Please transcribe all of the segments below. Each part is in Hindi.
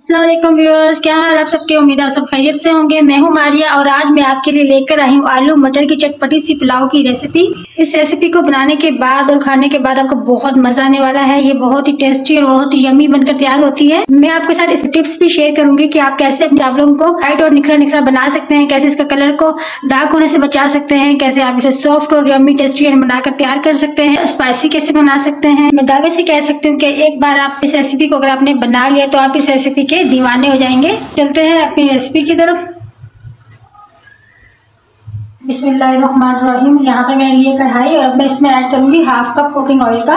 अस्सलाम वालेकुम व्यूअर्स, क्या हाल आप सबके। उम्मीद आप सब खैरियत से होंगे। मैं हूं मारिया और आज मैं आपके लिए लेकर आई हूं आलू मटर की चटपटी सी पुलाव की रेसिपी। इस रेसिपी को बनाने के बाद और खाने के बाद आपको बहुत मजा आने वाला है। ये बहुत ही टेस्टी और बहुत ही यम्मी बनकर तैयार होती है। मैं आपके साथ इस टिप्स भी शेयर करूंगी कि आप कैसे अपने चावलों को व्हाइट और निखरा निखरा बना सकते हैं, कैसे इसका कलर को डार्क होने से बचा सकते हैं, कैसे आप इसे सॉफ्ट और यम्मी टेस्टी बनाकर तैयार कर सकते हैं, स्पाइसी कैसे बना सकते हैं। मैं दावे से कह सकती हूँ कि एक बार आप इस रेसिपी को अगर आपने बना लिया तो आप इस रेसिपी के दीवाने हो जाएंगे। चलते हैं अपनी रेसिपी की तरफ। बिस्मिल्लाहिर्रहमानिर्रहीम। यहाँ पर मैंने लिए कढ़ाई और अब मैं इसमें ऐड करूंगी हाफ कप कुकिंग ऑयल का।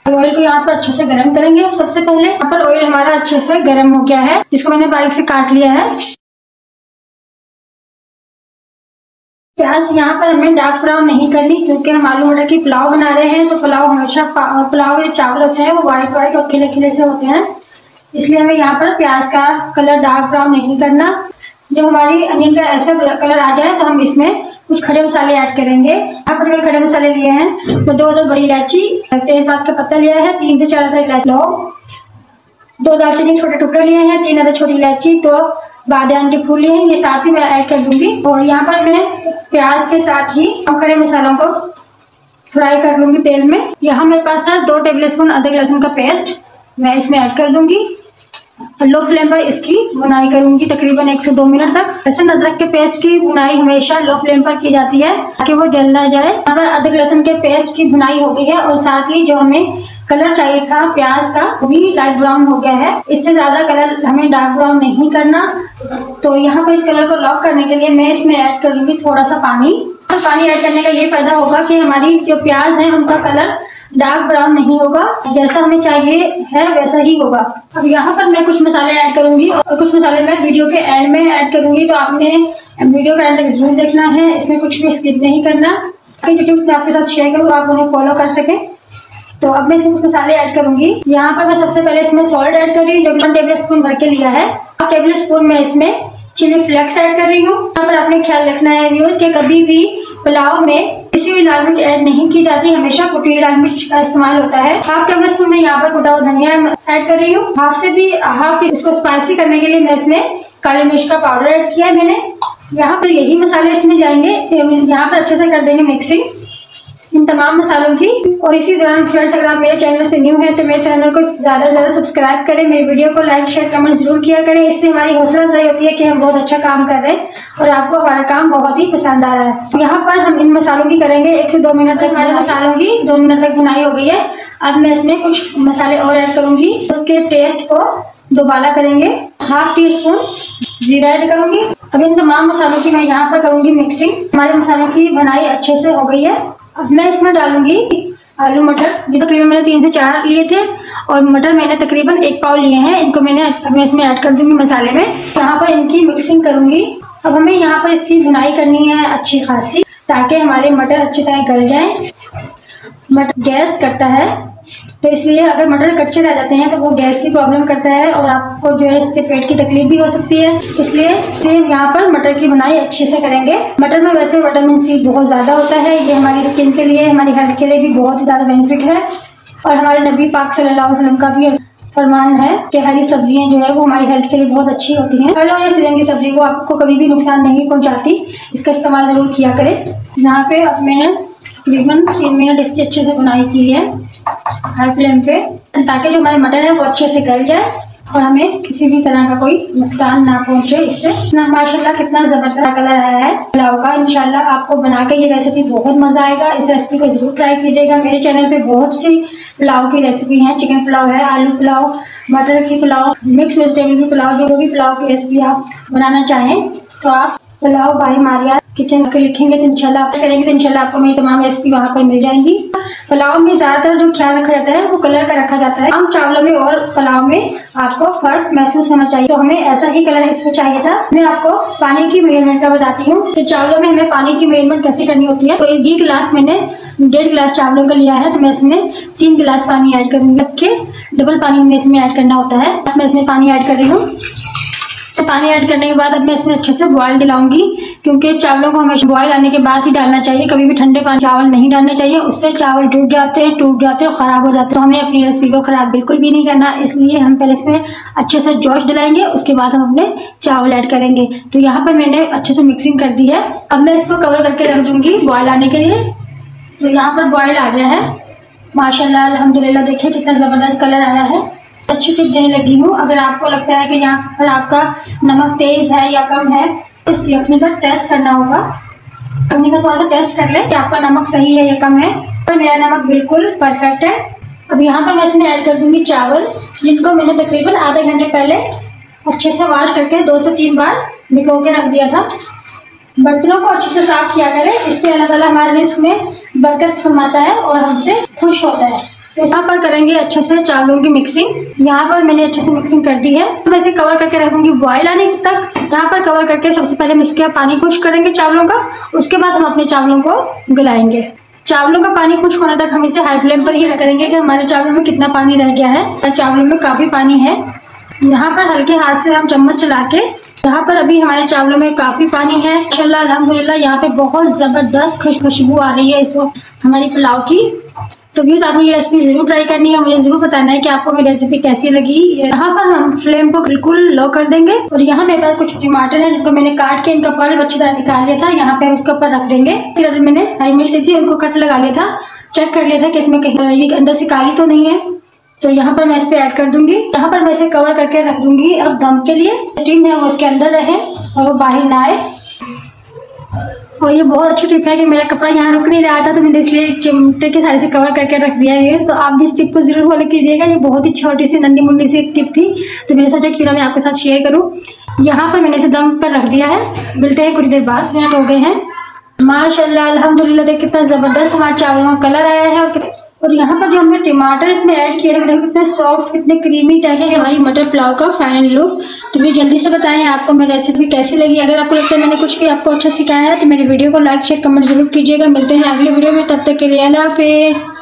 ऑयल को यहाँ पर अच्छे से गर्म करेंगे। सबसे पहले यहाँ पर ऑयल हमारा अच्छे से गर्म हो गया है, इसको मैंने बारीक से काट लिया है। प्याज यहाँ पर हमें डार्क ब्राउन नहीं करनी, क्योंकि हम आलू मटर की पुलाव बना रहे हैं। तो पुलाव हमेशा पुलाव के चावल होते हैं वो व्हाइट और खिले खिले से होते हैं, इसलिए हमें यहाँ पर प्याज का कलर डार्क ब्राउन नहीं करना। जब हमारी अनियन का ऐसा कलर आ जाए तो हम इसमें कुछ खड़े मसाले ऐड करेंगे। यहाँ पर खड़े मसाले लिए हैं तो 2 बड़ी इलायची, तेजपात का पत्ता लिया है, 3 से 4 इलायची लौंग, 2 दालचीनी छोटे टुकड़े लिए हैं, 3 अदर छोटी इलायची, 2 बादाम के फूल लिए हैं। ये साथ ही मैं ऐड कर दूंगी। और यहाँ पर मैं प्याज के साथ ही खड़े मसालों को फ्राई कर लूंगी तेल में। यहाँ मेरे पास है 2 टेबलस्पून अदरक लहसुन का पेस्ट, मैं इसमें ऐड कर दूंगी। लो फ्लेम पर इसकी भुनाई करूंगी तकरीबन 1 से 2 मिनट तक। लहसुन अदरक के पेस्ट की भुनाई हमेशा लो फ्लेम पर की जाती है ताकि वो जल ना जाए। यहाँ पर अदरक लहसुन के पेस्ट की भुनाई हो गई है और साथ ही जो हमें कलर चाहिए था प्याज का वो भी लाइट ब्राउन हो गया है। इससे ज्यादा कलर हमें डार्क ब्राउन नहीं करना। तो यहाँ पर इस कलर को लॉक करने के लिए मैं इसमें ऐड करूंगी थोड़ा सा पानी। तो पानी ऐड करने का ये फायदा होगा कि हमारी जो प्याज है उनका कलर डार्क ब्राउन नहीं होगा, जैसा हमें चाहिए है वैसा ही होगा। अब यहाँ पर मैं कुछ मसाले ऐड करूंगी और कुछ मसाले मैं वीडियो के एंड में ऐड करूंगी, तो आपने वीडियो का एंड तक जरूर देखना है, इसमें कुछ भी स्किप नहीं करना। जो टिप्स मैं आपके साथ शेयर करूँ आप उन्हें फॉलो कर सकें। तो अब मैं इसमें कुछ मसाले ऐड करूंगी। यहाँ पर मैं सबसे पहले इसमें सॉल्ट ऐड कर रही हूँ, जो 1 टेबल स्पून भर के लिया है। 1 टेबल स्पून में इसमें चिली फ्लेक्स ऐड कर रही हूँ। यहाँ पर आपने ख्याल रखना है व्यूअर्स कि कभी भी पुलाव में किसी भी लाल मिर्च ऐड नहीं की जाती, हमेशा कुटी हुई लाल मिर्च का इस्तेमाल होता है। 1/2 टेबल स्पून में यहाँ पर कुटा हुआ धनिया ऐड कर रही हूँ। हाफ इसको स्पाइसी करने के लिए मैं इसमें काली मिर्च का पाउडर ऐड किया है मैंने। यहाँ पर यही मसाले इसमें जाएंगे। यहाँ पर अच्छे से कर देंगे मिक्सिंग इन तमाम मसालों की। और इसी दौरान फ्रेंड्स, अगर आप मेरे चैनल पे न्यू हैं तो मेरे चैनल को ज़्यादा से ज़्यादा सब्सक्राइब करें, मेरी वीडियो को लाइक शेयर कमेंट जरूर किया करें। इससे हमारी हौसला अफजाई होती है कि हम बहुत अच्छा काम कर रहे हैं और आपको हमारा काम बहुत ही पसंद आ रहा है। यहाँ पर हम इन मसालों की करेंगे 1 से 2 मिनट तक। हमारे मसालों की 2 मिनट तक भुनाई हो गई है। अब मैं इसमें कुछ मसाले और ऐड करूँगी, उसके टेस्ट को दोबारा करेंगे। 1/2 टीस्पून जीरा ऐड करूँगी। अब इन तमाम मसालों की मैं यहाँ पर करूँगी मिक्सिंग। हमारे मसालों की भुनाई अच्छे से हो गई है। अब मैं इसमें डालूंगी आलू मटर, जो तकरीबन मैंने 3 से 4 लिए थे और मटर मैंने तकरीबन 1 पाव लिए हैं। इनको मैं इसमें ऐड कर दूंगी मसाले में। यहाँ पर इनकी मिक्सिंग करूंगी। अब हमें यहाँ पर इसकी भुनाई करनी है अच्छी खासी, ताकि हमारे मटर अच्छी तरह गल जाएं। मटर गैस करता है, तो इसलिए अगर मटर कच्चे रह जाते हैं तो वो गैस की प्रॉब्लम करता है और आपको जो है इससे पेट की तकलीफ भी हो सकती है। इसलिए यहाँ पर मटर की भुनाई अच्छे से करेंगे। मटर में वैसे विटामिन सी बहुत ज़्यादा होता है, ये हमारी स्किन के लिए, हमारी हेल्थ के लिए भी बहुत ही ज़्यादा बेनिफिट है। और हमारे नबी पाक सल्लल्लाहु अलैहि वसल्लम का भी फरमान है कि हरी सब्जियां जो है वो हमारी हेल्थ के लिए बहुत अच्छी होती हैं। फलों या सीजन की सब्जी वो आपको कभी भी नुकसान नहीं पहुँचाती, इसका इस्तेमाल ज़रूर किया करें। यहाँ पे अब मैंने तकरीबन 3 मिनट इसकी अच्छे से भुनाई की है हाई फ्लेम पे, ताकि जो हमारे मटर है वो अच्छे से गल जाए और हमें किसी भी तरह का कोई नुकसान ना पहुंचे इससे। माशाल्लाह कितना ज़बरदस्त कलर आया है पुलाव का। इंशाल्लाह आपको बना के ये रेसिपी बहुत मज़ा आएगा। इस रेसिपी को ज़रूर ट्राई कीजिएगा। मेरे चैनल पे बहुत सी पुलाव की रेसिपी हैं। चिकन पुलाव है, आलू पुलाव, मटर की पुलाव, मिक्स वेजिटेबल की पुलाव, जो भी पुलाव की रेसिपी आप बनाना चाहें तो आप पुलाव बाय मारिया किचन के लिखेंगे तो इंशाल्लाह आप करेंगे तो इंशाल्लाह आपको मेरी तमाम रेसिपी वहाँ पर मिल जाएंगी। पुलाव में ज़्यादातर जो ख्याल रखा जाता है वो कलर का रखा जाता है। आम चावलों में और पुलाव में आपको फर्क महसूस होना चाहिए, तो हमें ऐसा ही कलर इसमें चाहिए था। मैं आपको पानी की मेजरमेंट का बताती हूँ कि चावलों में हमें पानी की मेजरमेंट कैसे करनी होती है। तो 1 गिलास मैंने 1.5 गिलास चावलों का लिया है, तो मैं इसमें 3 गिलास पानी ऐड करूँगी। रख के डबल पानी में इसमें ऐड करना होता है। मैं इसमें पानी ऐड कर रही हूँ। तो पानी ऐड करने के बाद अब मैं इसमें अच्छे से बॉयल दिलाऊंगी, क्योंकि चावलों को हमेशा बॉयल आने के बाद ही डालना चाहिए। कभी भी ठंडे पानी चावल नहीं डालने चाहिए, उससे चावल टूट जाते हैं और ख़राब हो जाते हैं। तो हमें अपनी रेसिपी को ख़राब बिल्कुल भी नहीं करना, इसलिए हम पहले इसमें अच्छे से जोश दिलाएंगे, उसके बाद हम अपने चावल ऐड करेंगे। तो यहाँ पर मैंने अच्छे से मिक्सिंग कर दी है। अब मैं इसको कवर करके रख दूँगी बॉयल आने के लिए। तो यहाँ पर बॉयल आ गया है माशाल्लाह, अल्हम्दुलिल्लाह। देखिए कितना ज़बरदस्त कलर आया है। अच्छी टिप देने लगी हूँ, अगर आपको लगता है कि यहाँ पर आपका नमक तेज़ है या कम है, इस यखनी का टेस्ट करना होगा। यखनी का थोड़ा सा टेस्ट कर लें कि आपका नमक सही है या कम है। पर मेरा नमक बिल्कुल परफेक्ट है। अब यहाँ पर मैं इसमें ऐड कर दूँगी चावल, जिनको मैंने तकरीबन आधे घंटे पहले अच्छे से वॉश करके 2 से 3 बार भिगो के रख दिया था। बर्तनों को अच्छे से साफ किया करें, इससे अल्लाह ताला हमारे रिस्क में बरकत फरमाता है और हमसे खुश होता है। तो यहाँ पर करेंगे अच्छे से चावलों की मिक्सिंग। यहाँ पर मैंने अच्छे से मिक्सिंग कर दी है। मैं इसे कवर करके रखूँगी बॉयल आने तक। यहाँ पर कवर करके सबसे पहले हम इसके पानी खुश्क करेंगे चावलों का, उसके बाद हम अपने चावलों को गलाएंगे। चावलों का पानी खुश्क होने तक हम इसे हाई फ्लेम पर ही करेंगे कि हमारे चावलों में कितना पानी रह गया है। चावलों में काफ़ी पानी है। यहाँ पर हल्के हाथ से हम चम्मच चला के, यहाँ पर अभी हमारे चावलों में काफ़ी पानी है माशाल्लाह अल्हम्दुलिल्लाह। यहाँ पे बहुत ज़बरदस्त खुशबू आ रही है इस वक्त हमारी पुलाव की। तो व्यूज़ आपने ये रेसिपी ज़रूर ट्राई करनी है, मुझे ज़रूर बताना है कि आपको मेरी रेसिपी कैसी लगी। यहाँ पर हम फ्लेम को बिल्कुल लो कर देंगे और यहाँ मेरे पास कुछ टमाटर है जिनको मैंने काट के इनका पल्प अच्छी तरह निकाल लिया था। यहाँ पे हम उसके ऊपर रख देंगे। फिर मैंने हरी मिर्च ली थी, उनको कट लगा लिया था, चेक कर लिया था कि इसमें कहीं अंदर से काली तो नहीं है। तो यहाँ पर मैं इस पर ऐड कर दूंगी। यहाँ पर मैं इसे कवर करके रख दूंगी अब दम के लिए। स्टीम है वो इसके अंदर रहे और वो बाहर ना आए। और ये बहुत अच्छी टिप है कि मेरा कपड़ा यहाँ रुक नहीं रहा था, तो मैंने इसलिए चिमटे के सारे से कवर करके रख दिया है। तो आप भी इस टिप को जरूर फॉलो कीजिएगा। ये बहुत ही छोटी सी नन्ही मुन्नी सी टिप थी, तो मैंने सोचा क्यों ना मैं आपके साथ शेयर करूँ। यहाँ पर मैंने इसे दम पर रख दिया है। मिलते हैं कुछ देर बाद। मिनट हो गए हैं माशाल्लाह अल्हम्दुलिल्लाह। देख कितना ज़बरदस्त हमारे चावलों का कलर आया है। और यहाँ पर जो हमने टमाटर इसमें ऐड किए हैं, कितने सॉफ्ट कितने क्रीमी टाइप है हमारी मटर पुलाव का फाइनल लुक। तो ये जल्दी से बताएं आपको मेरी रेसिपी कैसी लगी। अगर आपको लगता है मैंने कुछ भी आपको अच्छा सिखाया है तो मेरी वीडियो को लाइक शेयर कमेंट जरूर कीजिएगा। मिलते हैं अगले वीडियो में, तब तक के लिए अल्लाह हाफिज़।